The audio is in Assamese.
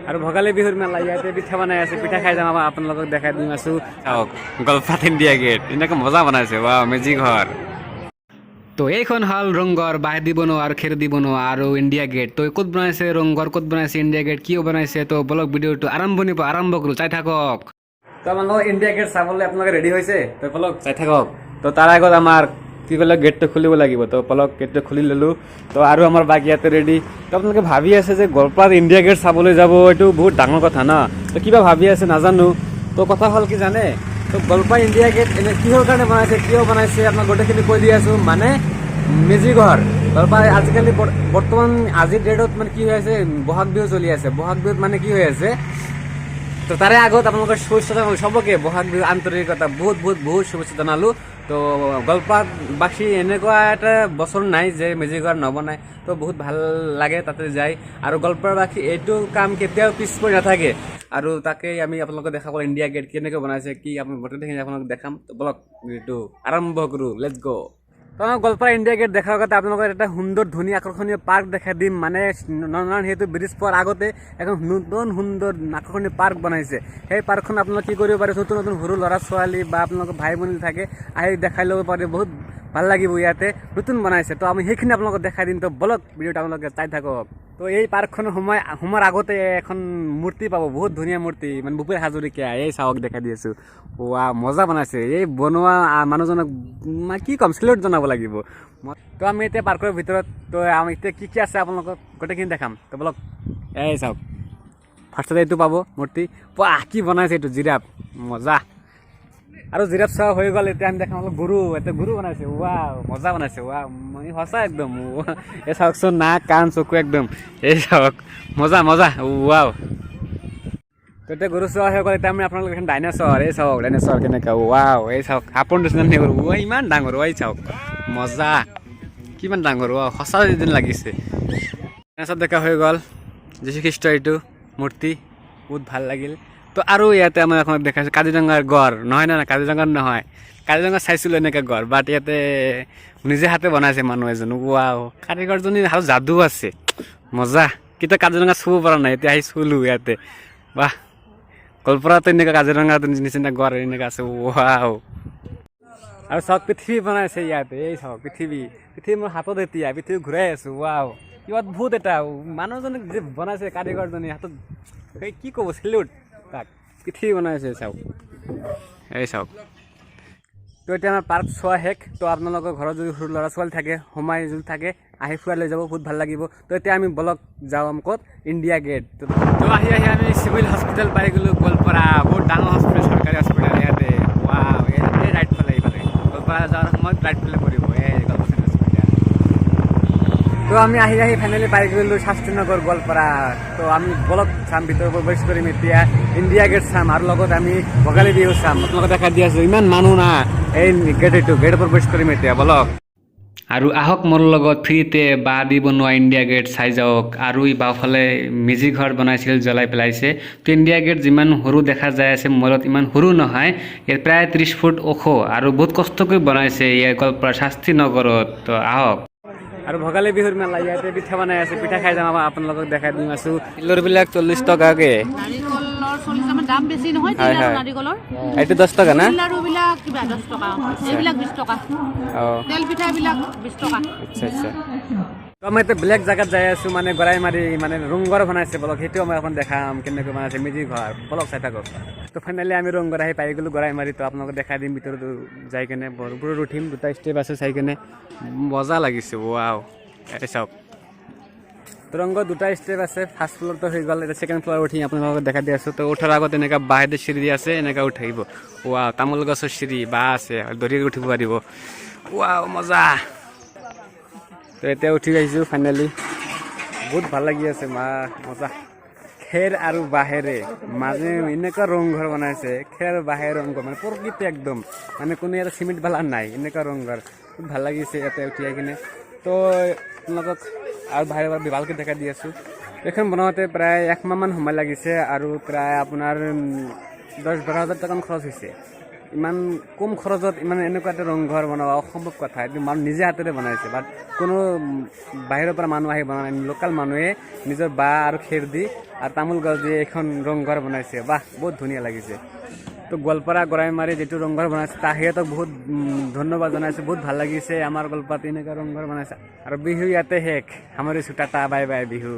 আৰু ভোগালী বিহুৰ মেলা ইয়াতে পিঠা বনাই আছে, পিঠা খাই যাম আপোনালোকক দেখাই দিম আছো। চাওক গোৱালপাৰা ইণ্ডিয়া গেট এনেকৈ মজা বনাইছে, ৱাও মেজিক ঘৰ। তো এইখন হ'ল ৰংঘৰ, বাঁহ দি বনোৱা আৰু খেৰ দি বনোৱা আৰু ইণ্ডিয়া গেট। তো ক'ত বনাইছে ৰংঘৰ, ক'ত বনাইছে ইণ্ডিয়া গেট, কিয় বনাইছে, তো বলক ভিডিঅ'টো আৰম্ভণিৰ পৰা আৰম্ভ কৰোঁ, চাই থাকক। তো আপোনালোকৰ ইণ্ডিয়া গেট চাবলৈ আপোনালোকে ৰেডি হৈছে, তো বলক চাই থাকক। তো তাৰ আগত আমাৰ কি ক'লে গেটটো খুলিব লাগিব, তো পলক গেটটো খুলি ল'লোঁ। তো আৰু আমাৰ বাকী ইয়াতে ৰেডি। তো আপোনালোকে ভাবি আছে যে গোৱালপাৰাত ইণ্ডিয়া গেট চাবলৈ যাব, এইটো বহুত ডাঙৰ কথা ন। তো কিবা ভাবি আছে নাজানো। তো কথা হ'ল কি জানে, তো গোৱালপাৰা ইণ্ডিয়া গেট এনে কিহৰ কাৰণে বনাইছে, কিয় বনাইছে আপোনাক গোটেইখিনি কৈ দি আছোঁ। মানে মেজিক ঘৰ গোৱালপাৰা আজিকালি বৰ্তমান আজিৰ ডেটত মানে কি হৈ আছে, বহাগ বিহু চলি আছে। বহাগ বিহুত মানে কি হৈ আছে, তো তাৰে আগত আপোনালোকৰ শুভেচ্ছা জনালোঁ চবকে, বহাগ বিহু আন্তৰিকতা বহুত শুভেচ্ছা জনালোঁ। তো গোৱালপাৰাবাসী এনেকুৱা এটা বছৰ নাই যে মেজিক ঘৰ নবনায়। তো বহুত ভাল লাগে তাতে যায়, আৰু গোৱালপাৰাবাসী এইটো কাম কেতিয়াও পিছ পৰি নাথাকে। আৰু তাকেই আমি আপোনালোকক দেখাব ইণ্ডিয়া গেট কেনেকৈ বনাইছে, কি আমি গোটেইখিনি আপোনালোকক দেখাম। তো বলক এইটো আৰম্ভ কৰোঁ, লেটছ গ'। তো গোৱালপাৰা ইণ্ডিয়া গেট দেখাৰ আগতে আপোনালোকৰ এটা সুন্দৰ ধুনীয়া আকৰ্ষণীয় পাৰ্ক দেখাই দিম। মানে নৰনাৰায়ণ সেইটো ব্ৰিজ পোৱাৰ আগতে এখন নতুন সুন্দৰ আকৰ্ষণীয় পাৰ্ক বনাইছে। সেই পাৰ্কখন আপোনালোকে কি কৰিব পাৰে, নতুন সৰু ল'ৰা ছোৱালী বা আপোনালোকৰ ভাই ভনী থাকে, আহি দেখাই ল'ব পাৰে, বহুত ভাল লাগিব। ইয়াতে নতুন বনাইছে, তো আমি সেইখিনি আপোনালোকক দেখাই দিম। তো বলক ভিডিঅ'টো আপোনালোকে চাই থাকক। তো এই পাৰ্কখনৰ সোমোৱাৰ আগতে এখন মূৰ্তি পাব, বহুত ধুনীয়া মূৰ্তি, মানে ভূপেন হাজৰিকা। এই চাওক দেখাই দি আছোঁ, ৱা মজা বনাইছে। এই বনোৱা মানুহজনক কি ক'ম, চেলিউট জনাব লাগিব। তো আমি এতিয়া পাৰ্কৰ ভিতৰত, তো আমি এতিয়া কি আছে আপোনালোকক গোটেইখিনি দেখাম। তো বলক এই চাওক, ফাৰ্ষ্টতে এইটো পাব মূৰ্তি, কি বনাইছে এইটো জিৰাফ, মজা। আৰু জিৰাফ চোৱা হৈ গ'ল, এতিয়া আমি দেখাম অলপ গৰু। এতিয়া গৰু বনাইছে, মজা বনাইছে, সঁচা একদম। এই চাওকচোন, নাক কাণ চকু একদম, এই চাওক মজা। তো এতিয়া গৰু চোৱা হৈ গ'ল, এতিয়া আমি আপোনালোক এখন ডাইনাছৰ, এই চাওক ডাইনাছৰ কেনেকুৱা, এই চাওক সাপৰ নিচিনা গৰু, ইমান ডাঙৰ, এই চাওক মজা, কিমান ডাঙৰ, সঁচা যেন লাগিছে। ডাইনাছৰ দেখা হৈ গ'ল, যীশুখ্ৰীষ্ট এইটো মূৰ্তি, বহুত ভাল লাগিল। তো আৰু ইয়াতে আমাৰ এখন দেখাইছোঁ কাজিৰঙাৰ গড়, নহয় কাজিৰঙাৰ নহয়, কাজিৰঙা চাইছিলোঁ এনেকৈ গড়, বাট ইয়াতে নিজে হাতে বনাইছে মানুহ এজন, কাৰিকৰজনী আৰু যাদু আছে, মজা। কিন্তু কাজিৰঙা চুব পৰা নাই, এতিয়া আহি চুলোঁ ইয়াতে, বাহ। গোৱালপাৰাতো এনেকুৱা কাজিৰঙাত নিচিনা গড় এনেকুৱা আছে, আৰু চাওক পৃথিৱী বনাইছে ইয়াতে, এই চাওক পৃথিৱী মোৰ হাতত, এতিয়া পৃথিৱী ঘূৰাই আছোঁ, কি অদ্ভুত এটা মানুহজনে যে বনাইছে, কাৰিকৰজনী হাতত, সেই কি ক'ব, চেলিউট তাক, পৃথিৱী বনাইছে চাওক, এই চাওক। তো এতিয়া আমাৰ পাৰ্ক চোৱা শেষ। তো আপোনালোকৰ ঘৰত যদি সৰু ল'ৰা ছোৱালী থাকে, সোমাই যদি থাকে, আহি ফুৰাই লৈ যাব, বহুত ভাল লাগিব। তো এতিয়া আমি বলক যাওঁ ক'ত, ইণ্ডিয়া গেট। তো আহি আমি চিভিল হস্পিটেল পাই গ'লোঁ গোৱালপাৰা, বহুত ডাঙৰ হস্পিটেল, চৰকাৰী হস্পিটেল ইয়াতে, এই ৰাইট ফালে, গোৱালপাৰা যোৱাৰ সময়ত ৰাইট ফালে পৰিব, এই গোৱালপাৰা হস্পিটেল। তো আমি আহি ফাইনেলি পাই গ'লোঁ শাস্ত্ৰীনগৰ গোৱালপাৰা। তো আমি বলক চাম, ভিতৰত প্ৰৱেশ কৰিম এতিয়া, ইণ্ডিয়া গেট চাম, আৰু লগত আমি ভোগালী বিহু চাম। আপোনালোকে দেখা দি আছোঁ, ইমান মানুহ না, এই গেট প্ৰৱেশ কৰিম এতিয়া, বলক। আৰু আহক মোৰ লগত, ফ্ৰীতে বাঁহ দি বনোৱা ইণ্ডিয়া গেট চাই যাওক। আৰু এই বাওঁফালে মেজিক ঘৰ বনাইছিল, জ্বলাই পেলাইছে। তো ইণ্ডিয়া গেট যিমান সৰু দেখা যায় আছে মোবাইলত, ইমান সৰু নহয়, ইয়াত প্ৰায় 30 ফুট ওখ, আৰু বহুত কষ্টকৈ বনাইছে ইয়াৰ গোৱালপাৰা শাস্ত্ৰীনগৰত। তো আহক। আৰু ভোগালী বিহুৰ মেলা ইয়াতে পিঠা বনাই আছে, পিঠা খাই যাম, আপোনালোকক দেখাই দিম আছোঁ। তিলৰবিলাক 40 টকাকৈ, দাম বেছি নহয়, নাৰিকলৰ এইটো 10 টকা না, লাৰুবিলাক কিবা 10 টকা, এইবিলাক 20 টকা, তেল পিঠাবিলাক 20 টকা। আচ্ছা। তো আমি এতিয়া বেলেগ জেগাত যাই আছোঁ, মানে গড়াইমাৰি, মানে ৰংঘৰ বনাইছে, বলক সেইটো মই এখন দেখাম কেনেকৈ বনাইছে মেজিক ঘৰ, বলক চাই থাকক। তো ফাইনেলি আমি ৰংঘৰ আহি পাই গ'লোঁ গড়াইমাৰি। তো আপোনালোকক দেখাই দিম ভিতৰত যাই কেনে, ওপৰত উঠিম, 2টা ষ্টেপ আছে, চাই কেনে মজা লাগিছে, এই চাওক। তো ৰংঘৰ 2টা ষ্টেপ আছে, ফাৰ্ষ্ট ফ্ল'ৰটো হৈ গ'ল, এতিয়া ছেকেণ্ড ফ্ল'ৰ উঠি আপোনালোকক দেখাই দি আছোঁ। তো উঠাৰ আগত এনেকুৱা বাঁহেদি চিৰি আছে, এনেকৈ উঠিব, তামোল গছৰ চিৰি, বাঁহ আছে, ধৰি উঠিব পাৰিব, মজা। তো এতিয়া উঠি আহিছোঁ ফাইনেলি, বহুত ভাল লাগি আছে, মজা। খেৰ আৰু বাঁহেৰে মাজে এনেকুৱা ৰংঘৰ বনাইছে, খেৰ আৰু বাঁহেৰে ৰংঘৰ, মানে প্ৰকৃতি একদম, মানে কোনো ইয়াতে চিমেণ্ট বালা নাই, এনেকুৱা ৰংঘৰ, বহুত ভাল লাগিছে ইয়াতে উঠি আহি কিনে। তো আপোনালোকক আৰু বাহিৰৰ ভালকৈ দেখাই দি আছোঁ। এইখন বনাওঁতে প্ৰায় 1 মাহমান সময় লাগিছে, আৰু প্ৰায় আপোনাৰ 10-12 হাজাৰ টকা খৰচ হৈছে। ইমান কম খৰচত ইমান এনেকুৱা এটা ৰংঘৰ বনোৱা অসম্ভৱ কথা। এইটো মানুহ নিজে হাতেৰে বনাইছে, বাট কোনো বাহিৰৰ পৰা মানুহ আহি বনোৱা নাই, লোকেল মানুহে নিজৰ বাঁহ আৰু খেৰ দি আৰু তামোল গছ দি এখন ৰংঘৰ বনাইছে। বাহ, বহুত ধুনীয়া লাগিছে। তো গোৱালপাৰা গৰাইমাৰী যিটো ৰংঘৰ বনাইছে তাৰ সিহঁতক বহুত ধন্যবাদ জনাইছোঁ, বহুত ভাল লাগিছে। আমাৰ গোৱালপাৰাত এনেকুৱা ৰংঘৰ বনাইছে আৰু বিহু ইয়াতে শেষ। সামৰিছোঁ, টাটা বাই বাই বিহু।